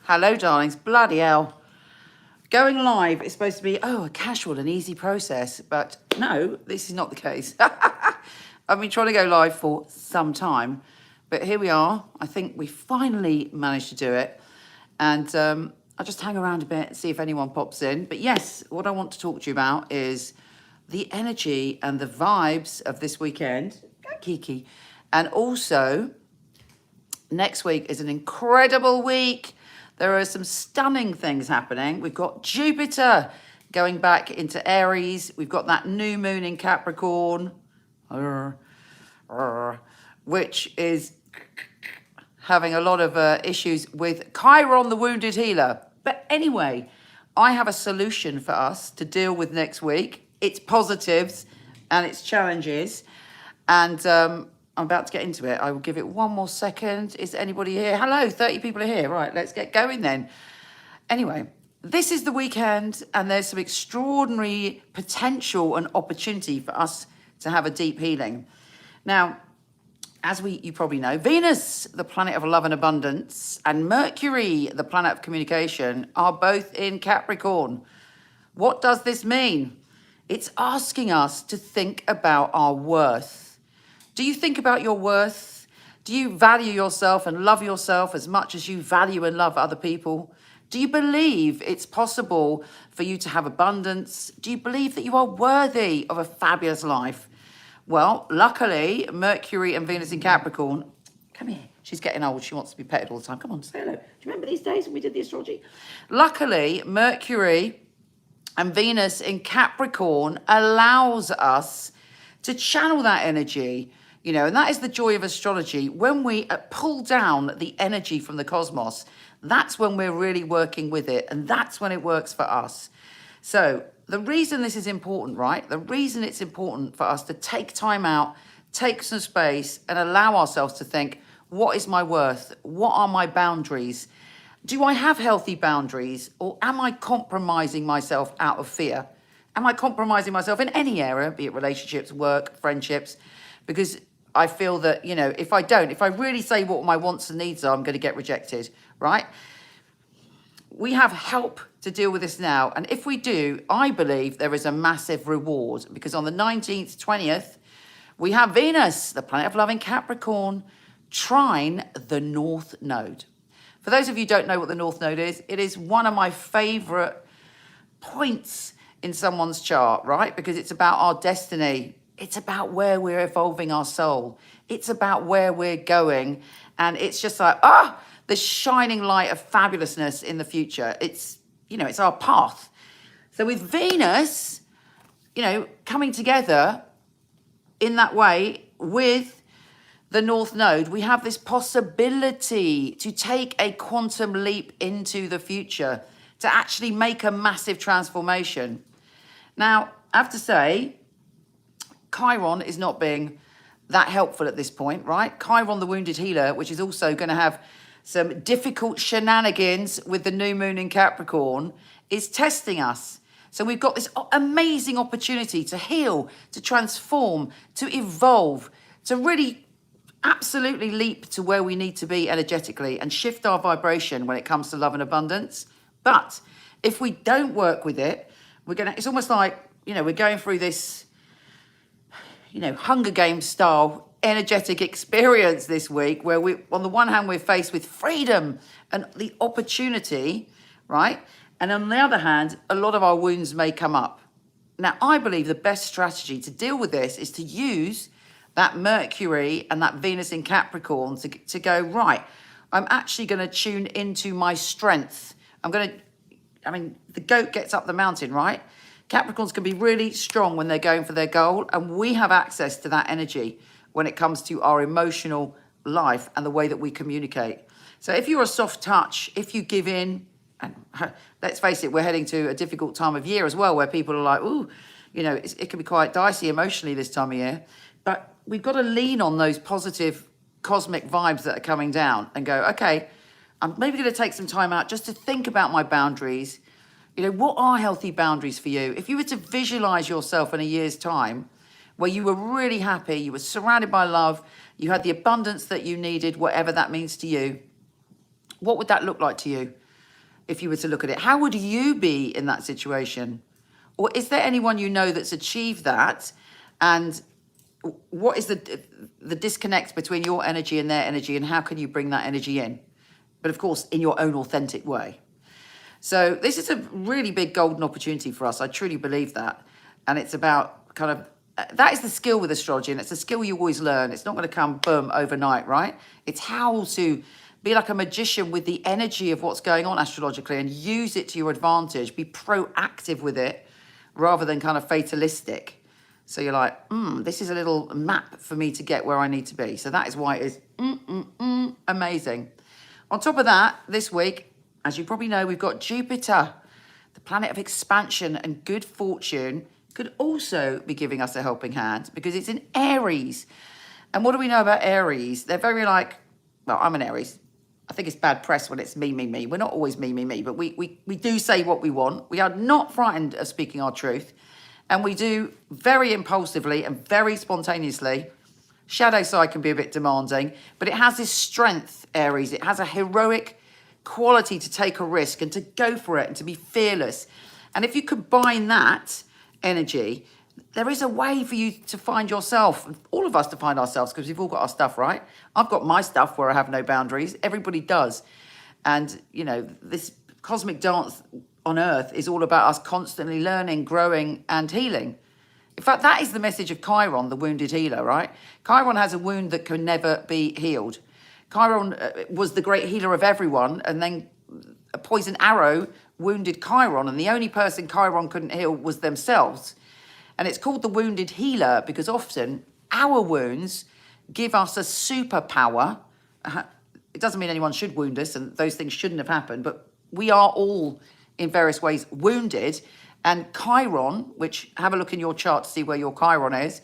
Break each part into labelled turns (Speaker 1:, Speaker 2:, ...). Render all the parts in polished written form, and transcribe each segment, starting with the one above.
Speaker 1: Hello, darlings. Bloody hell. Going live is supposed to be, a casual and easy process. But no, this is not the case. I've been trying to go live for some time. But here we are. I think we finally managed to do it. And I'll just hang around a bit, see if anyone pops in. But yes, what I want to talk to you about is the energy and the vibes of this weekend. Go Kiki. And also, next week is an incredible week. There are some stunning things happening. We've got Jupiter going back into Aries. We've got that new moon in Capricorn, which is having a lot of issues with Chiron, the wounded healer. But anyway, I have a solution for us to deal with next week. It's positives and it's challenges. And I'm about to get into it. I will give it one more second. Is anybody here? Hello, 30 people are here. Right, let's get going then. Anyway, this is the weekend and there's some extraordinary potential and opportunity for us to have a deep healing. Now, as you probably know, Venus, the planet of love and abundance, and Mercury, the planet of communication, are both in Capricorn. What does this mean? It's asking us to think about our worth. Do you think about your worth? Do you value yourself and love yourself as much as you value and love other people? Do you believe it's possible for you to have abundance? Do you believe that you are worthy of a fabulous life? Well, luckily, Mercury and Venus in Capricorn, come here. She's getting old. She wants to be petted all the time. Come on, say hello. Do you remember these days when we did the astrology? Luckily, Mercury and Venus in Capricorn allows us to channel that energy. You know, and that is the joy of astrology. When we pull down the energy from the cosmos, that's when we're really working with it. And that's when it works for us. So the reason this is important, right? The reason it's important for us to take time out, take some space and allow ourselves to think, what is my worth? What are my boundaries? Do I have healthy boundaries or am I compromising myself out of fear? Am I compromising myself in any area, be it relationships, work, friendships? Because I feel that, you know, if I really say what my wants and needs are, I'm going to get rejected, right? We have help to deal with this now. And if we do, I believe there is a massive reward because on the 19th, 20th, we have Venus, the planet of love in Capricorn, trine the North Node. For those of you who don't know what the North Node is, it is one of my favorite points in someone's chart, right? Because it's about our destiny. It's about where we're evolving our soul. It's about where we're going. And it's just like, the shining light of fabulousness in the future. It's, you know, it's our path. So with Venus, you know, coming together in that way with the North Node, we have this possibility to take a quantum leap into the future, to actually make a massive transformation. Now, I have to say, Chiron is not being that helpful at this point, right? Chiron, the wounded healer, which is also going to have some difficult shenanigans with the new moon in Capricorn, is testing us. So we've got this amazing opportunity to heal, to transform, to evolve, to really absolutely leap to where we need to be energetically and shift our vibration when it comes to love and abundance. But if we don't work with it, it's almost like, you know, we're going through this, you know, Hunger Games style energetic experience this week where we, on the one hand, we're faced with freedom and the opportunity, right? And on the other hand, a lot of our wounds may come up. Now, I believe the best strategy to deal with this is to use that Mercury and that Venus in Capricorn to go, right, I'm actually going to tune into my strength. The goat gets up the mountain, right? Capricorns can be really strong when they're going for their goal, and we have access to that energy when it comes to our emotional life and the way that we communicate. So if you're a soft touch, if you give in, and let's face it, we're heading to a difficult time of year as well, where people are like, ooh, you know, it can be quite dicey emotionally this time of year. But we've got to lean on those positive cosmic vibes that are coming down and go, okay, I'm maybe going to take some time out just to think about my boundaries. You know, what are healthy boundaries for you? If you were to visualize yourself in a year's time where you were really happy, you were surrounded by love, you had the abundance that you needed, whatever that means to you, what would that look like to you? if you were to look at it? How would you be in that situation? Or is there anyone you know that's achieved that? And what is the disconnect between your energy and their energy, and how can you bring that energy in? But of course, in your own authentic way. So this is a really big golden opportunity for us. I truly believe that. And it's about kind of, that is the skill with astrology, and it's a skill you always learn. It's not going to come, boom, overnight, right? It's how to be like a magician with the energy of what's going on astrologically and use it to your advantage. Be proactive with it rather than kind of fatalistic. So you're like, this is a little map for me to get where I need to be. So that is why it is amazing. On top of that, this week, as you probably know, we've got Jupiter, the planet of expansion and good fortune, could also be giving us a helping hand because it's in Aries. And what do we know about Aries? They're very like, well, I'm an Aries. I think it's bad press when it's me, me, me. We're not always me, me, me, but we do say what we want. We are not frightened of speaking our truth. And we do very impulsively and very spontaneously. Shadow side can be a bit demanding, but it has this strength, Aries. It has a heroic quality to take a risk and to go for it and to be fearless. And if you combine that energy, there is a way for you to find yourself, all of us to find ourselves, because we've all got our stuff, right? I've got my stuff where I have no boundaries. Everybody does. And, you know, this cosmic dance on Earth is all about us constantly learning, growing, and healing. In fact, that is the message of Chiron, the wounded healer, right? Chiron has a wound that can never be healed. Chiron was the great healer of everyone, and then a poison arrow wounded Chiron, and the only person Chiron couldn't heal was themselves. And it's called the wounded healer because often our wounds give us a superpower. It doesn't mean anyone should wound us, and those things shouldn't have happened, but we are all in various ways wounded. And Chiron, which have a look in your chart to see where your Chiron is,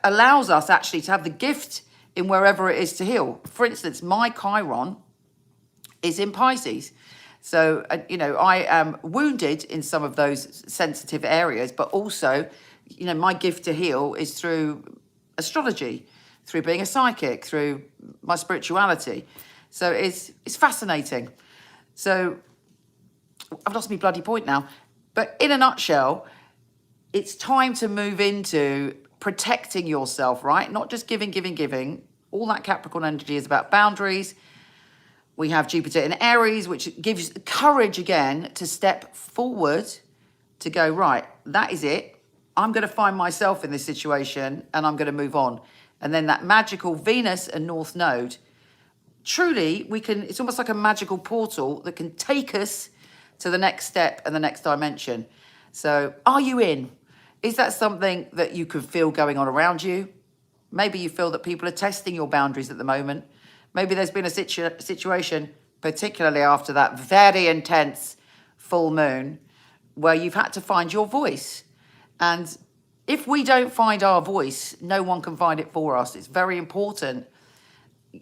Speaker 1: allows us actually to have the gift in wherever it is to heal. For instance, my Chiron is in Pisces. So, you know, I am wounded in some of those sensitive areas, but also, you know, my gift to heal is through astrology, through being a psychic, through my spirituality. So it's fascinating. So I've lost my bloody point now. But in a nutshell, it's time to move into protecting yourself, right? Not just giving, giving, giving. All that Capricorn energy is about boundaries. We have Jupiter in Aries, which gives courage again to step forward, to go, right, that is it. I'm going to find myself in this situation and I'm going to move on. And then that magical Venus and North Node, truly, it's almost like a magical portal that can take us to the next step and the next dimension. So are you in? Is that something that you can feel going on around you? Maybe you feel that people are testing your boundaries at the moment. Maybe there's been a situation, particularly after that very intense full moon, where you've had to find your voice. And if we don't find our voice, no one can find it for us. It's very important,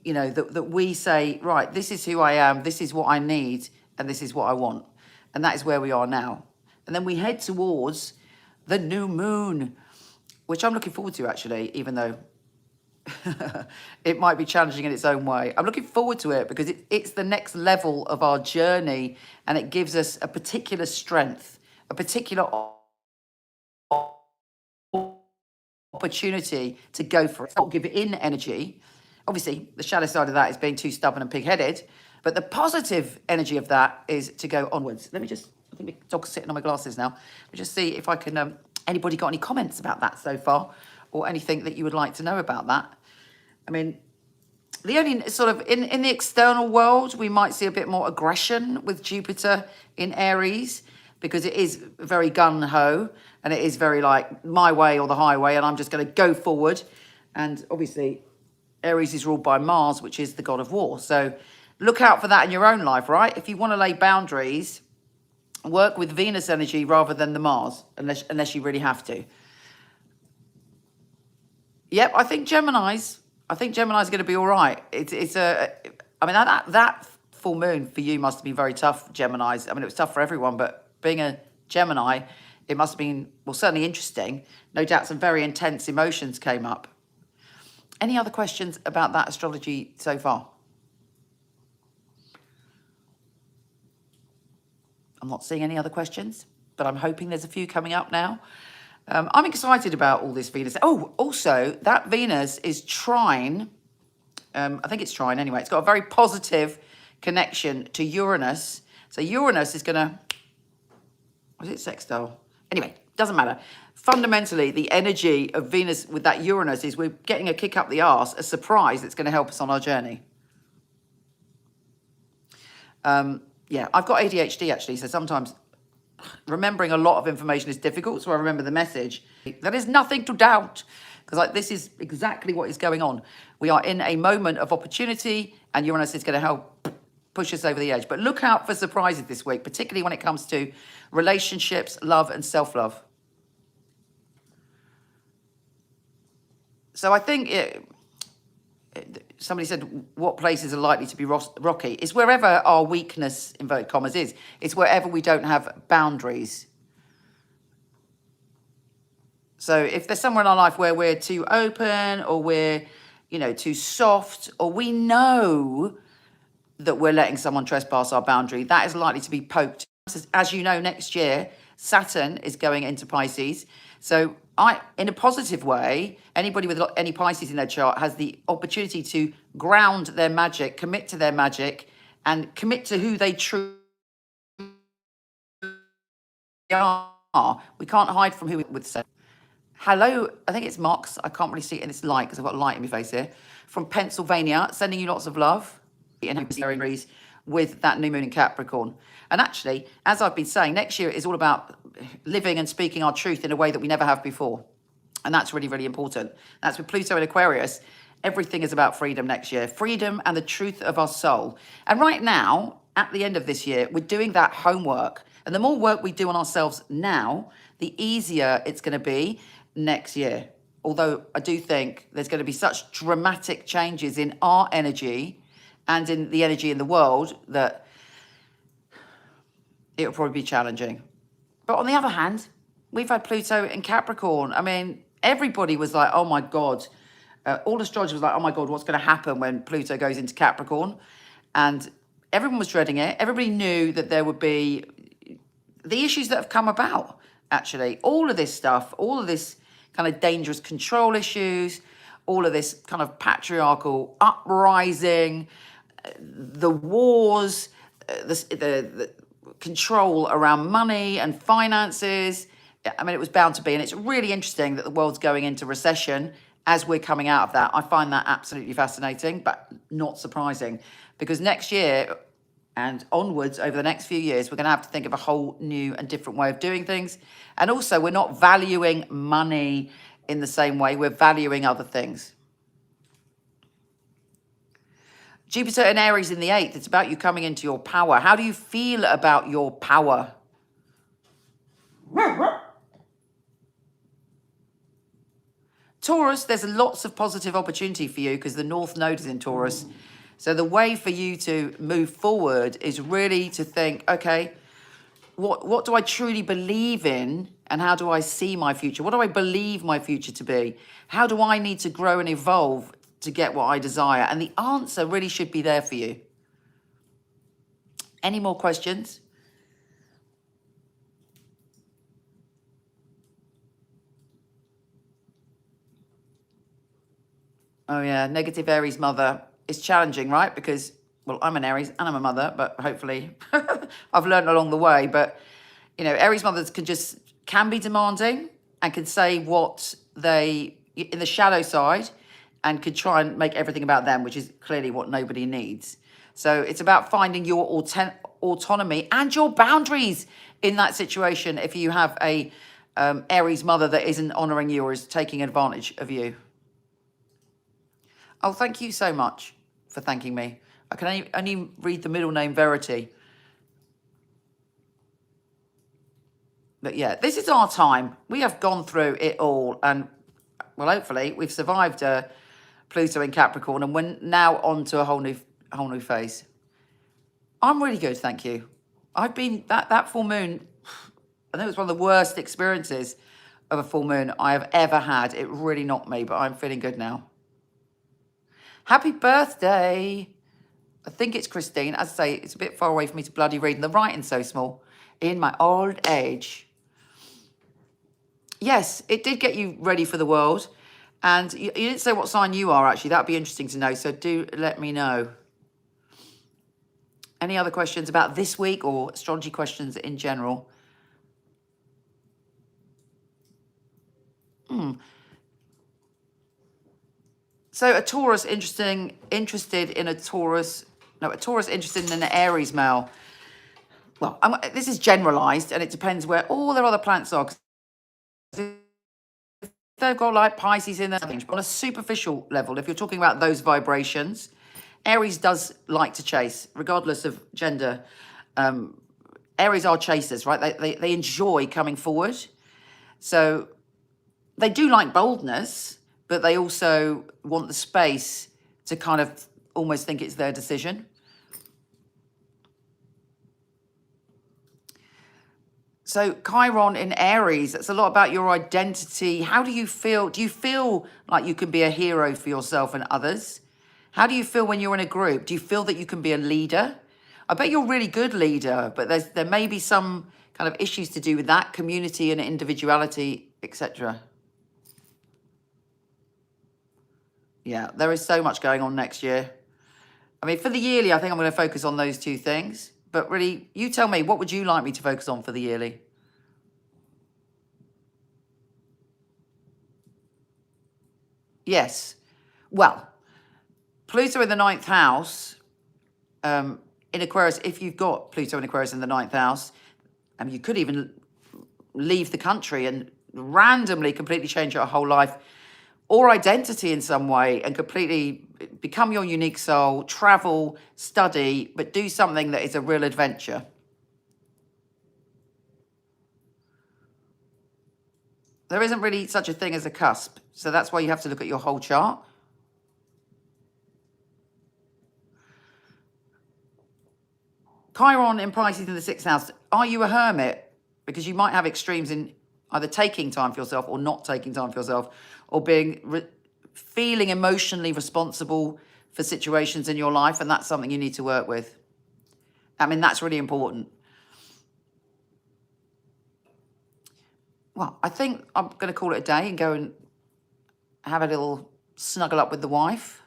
Speaker 1: you know, that we say, right, this is who I am, this is what I need, and this is what I want. And that is where we are now. And then we head towards the new moon, which I'm looking forward to, actually, even though it might be challenging in its own way. I'm looking forward to it because it's the next level of our journey, and it gives us a particular strength, a particular opportunity to go for it. Not give it in energy. Obviously, the shadow side of that is being too stubborn and pig-headed, but the positive energy of that is to go onwards. Let me just, I think my dog's sitting on my glasses now. Let me just see if I can, anybody got any comments about that so far, or anything that you would like to know about that? I mean, the only sort of, in the external world, we might see a bit more aggression with Jupiter in Aries, because it is very gung-ho, and it is very like my way or the highway, and I'm just going to go forward. And obviously, Aries is ruled by Mars, which is the god of war. So look out for that in your own life, right? If you want to lay boundaries, work with Venus energy rather than the Mars, unless you really have to. Yep, I think Gemini's going to be all right. I mean, that full moon for you must have been very tough, Geminis. I mean, it was tough for everyone, but being a Gemini, it must have been, well, certainly interesting. No doubt some very intense emotions came up. Any other questions about that astrology so far? I'm not seeing any other questions, but I'm hoping there's a few coming up now. I'm excited about all this Venus. Oh, also, that Venus is trine. I think it's trine anyway. It's got a very positive connection to Uranus. So Uranus is going to... Was it sextile? Anyway, doesn't matter. Fundamentally, the energy of Venus with that Uranus is we're getting a kick up the arse, a surprise that's going to help us on our journey. Yeah, I've got ADHD actually, so sometimes remembering a lot of information is difficult, so I remember the message. There is nothing to doubt, because this is exactly what is going on. We are in a moment of opportunity, and Uranus is going to help push us over the edge. But look out for surprises this week, particularly when it comes to relationships, love, and self-love. So I think somebody said, what places are likely to be rocky? It's wherever our weakness, inverted commas, is. It's wherever we don't have boundaries. So if there's somewhere in our life where we're too open, or we're, too soft, or we know that we're letting someone trespass our boundary, that is likely to be poked. As you know, next year, Saturn is going into Pisces. So in a positive way, anybody with any Pisces in their chart has the opportunity to ground their magic, commit to their magic, and commit to who they truly are. We can't hide from who we would say. Hello, I think it's Mox. I can't really see it in this light because I've got light in my face here. From Pennsylvania, sending you lots of love. And Aries with that new moon in Capricorn. And actually, as I've been saying, next year is all about living and speaking our truth in a way that we never have before. And that's really, really important. That's with Pluto in Aquarius. Everything is about freedom next year. Freedom and the truth of our soul. And right now, at the end of this year, we're doing that homework. And the more work we do on ourselves now, the easier it's going to be next year. Although I do think there's going to be such dramatic changes in our energy and in the energy in the world that it'll probably be challenging. But on the other hand, we've had Pluto in Capricorn. I mean, everybody was like, oh my God. All astrologers was like, oh my God, what's going to happen when Pluto goes into Capricorn? And everyone was dreading it. Everybody knew that there would be the issues that have come about, actually. All of this stuff, all of this kind of dangerous control issues, all of this kind of patriarchal uprising, the wars, the control around money and finances. I mean, it was bound to be. And it's really interesting that the world's going into recession as we're coming out of that. I find that absolutely fascinating, but not surprising, because next year and onwards, over the next few years, we're going to have to think of a whole new and different way of doing things. And also, we're not valuing money in the same way. We're valuing other things. Jupiter and Aries in the 8th, it's about you coming into your power. How do you feel about your power? Taurus, there's lots of positive opportunity for you because the North Node is in Taurus. So the way for you to move forward is really to think, okay, what do I truly believe in, and how do I see my future? What do I believe my future to be? How do I need to grow and evolve to get what I desire? And the answer really should be there for you. Any more questions? Oh yeah, negative Aries mother is challenging, right? Because, well, I'm an Aries and I'm a mother, but hopefully I've learned along the way. But, Aries mothers can be demanding and can say what they, in the shadow side, and could try and make everything about them, which is clearly what nobody needs. So it's about finding your autonomy and your boundaries in that situation if you have a Aries mother that isn't honouring you or is taking advantage of you. Oh, thank you so much for thanking me. I can only read the middle name Verity. But yeah, this is our time. We have gone through it all. And, well, hopefully we've survived Pluto in Capricorn, and we're now on to a whole new phase. I'm really good, thank you. I've been, that full moon, I think it was one of the worst experiences of a full moon I have ever had. It really knocked me, but I'm feeling good now. Happy birthday. I think it's Christine. As I say, it's a bit far away for me to bloody read, and the writing's so small. in my old age. Yes, it did get you ready for the world. And you didn't say what sign you are, actually. That'd be interesting to know. So do let me know. Any other questions about this week or astrology questions in general? So a Taurus interested in a Taurus interested in an Aries male. Well, this is generalized and it depends where all their other planets are. 'Cause they've got like Pisces in there. On a superficial level, if you're talking about those vibrations, Aries does like to chase, regardless of gender. Aries are chasers, right? They enjoy coming forward. So they do like boldness, but they also want the space to kind of almost think it's their decision. So Chiron in Aries, it's a lot about your identity. How do you feel? Do you feel like you can be a hero for yourself and others? How do you feel when you're in a group? Do you feel that you can be a leader? I bet you're a really good leader, but there may be some kind of issues to do with that, community and individuality, etc. Yeah, there is so much going on next year. I mean, for the yearly, I think I'm going to focus on those two things. But really, you tell me, what would you like me to focus on for the yearly? Yes. Well, Pluto in the ninth house, in Aquarius, if you've got Pluto in Aquarius in the ninth house, you could even leave the country and randomly completely change your whole life or identity in some way and completely become your unique soul, travel, study, but do something that is a real adventure. There isn't really such a thing as a cusp. So that's why you have to look at your whole chart. Chiron in Pisces in the sixth house. Are you a hermit? Because you might have extremes in either taking time for yourself or not taking time for yourself, or feeling emotionally responsible for situations in your life. And that's something you need to work with. I mean, that's really important. Well, I think I'm going to call it a day and go and have a little snuggle up with the wife.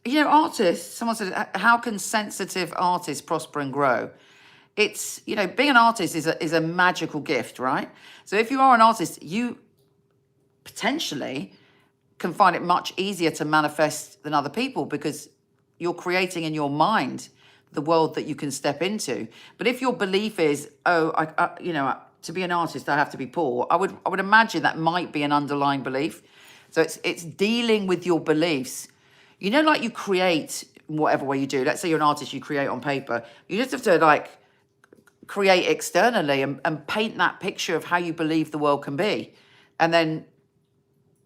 Speaker 1: You know, artists, someone said, how can sensitive artists prosper and grow? It's, you know, being an artist is a magical gift, right? So if you are an artist, you potentially can find it much easier to manifest than other people because you're creating in your mind the world that you can step into. But if your belief is, you know, to be an artist, I have to be poor, I would imagine that might be an underlying belief. So it's dealing with your beliefs. You know, like you create whatever way you do. Let's say you're an artist, you create on paper. You just have to like create externally and paint that picture of how you believe the world can be. And then,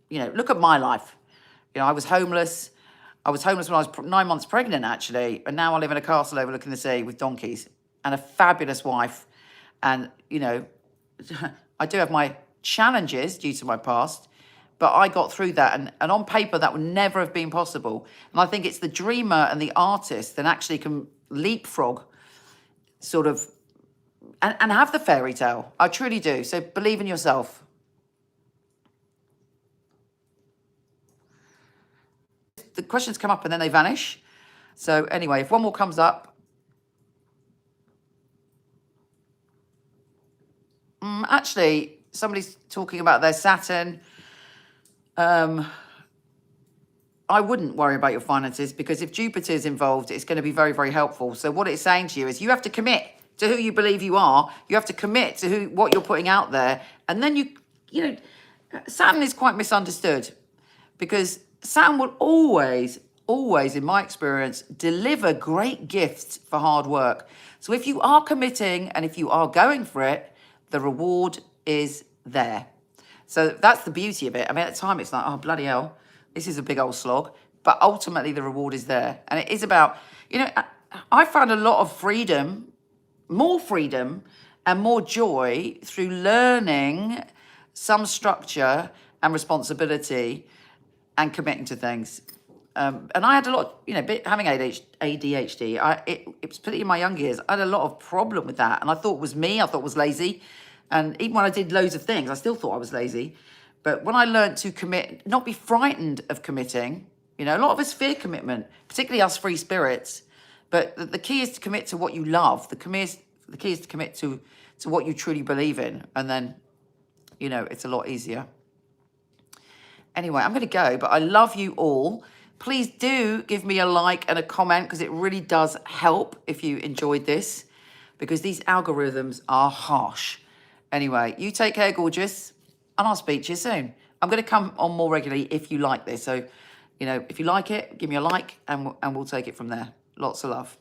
Speaker 1: you know, look at my life. You know, I was homeless. I was homeless when I was 9 months pregnant, actually. And now I live in a castle overlooking the sea with donkeys and a fabulous wife. And, you know, I do have my challenges due to my past, but I got through that. And on paper, that would never have been possible. And I think it's the dreamer and the artist that actually can leapfrog sort of and have the fairy tale. I truly do. So believe in yourself. The questions come up and then they vanish. So anyway, if one more comes up. Actually, somebody's talking about their Saturn. I wouldn't worry about your finances because if Jupiter is involved, it's going to be very, very helpful. So what it's saying to you is you have to commit to who you believe you are. You have to commit to what you're putting out there. And then you know, Saturn is quite misunderstood because Saturn will always, in my experience, deliver great gifts for hard work. So if you are committing and if you are going for it, the reward is there. So that's the beauty of it. I mean, at the time, it's like, oh, bloody hell, this is a big old slog. But ultimately, the reward is there. And it is about, you know, I found a lot of freedom, more freedom and more joy through learning some structure and responsibility and committing to things. And I had a lot, having ADHD, it was particularly in my young years, I had a lot of problem with that. And I thought it was me, I thought it was lazy. And even when I did loads of things, I still thought I was lazy. But when I learned to commit, not be frightened of committing, a lot of us fear commitment, particularly us free spirits. But the key is to commit to what you love. The key is to commit to what you truly believe in. And then, it's a lot easier. Anyway, I'm going to go, but I love you all. Please do give me a like and a comment because it really does help if you enjoyed this, because these algorithms are harsh. Anyway, you take care, gorgeous, and I'll speak to you soon. I'm going to come on more regularly if you like this. So, if you like it, give me a like and we'll take it from there. Lots of love.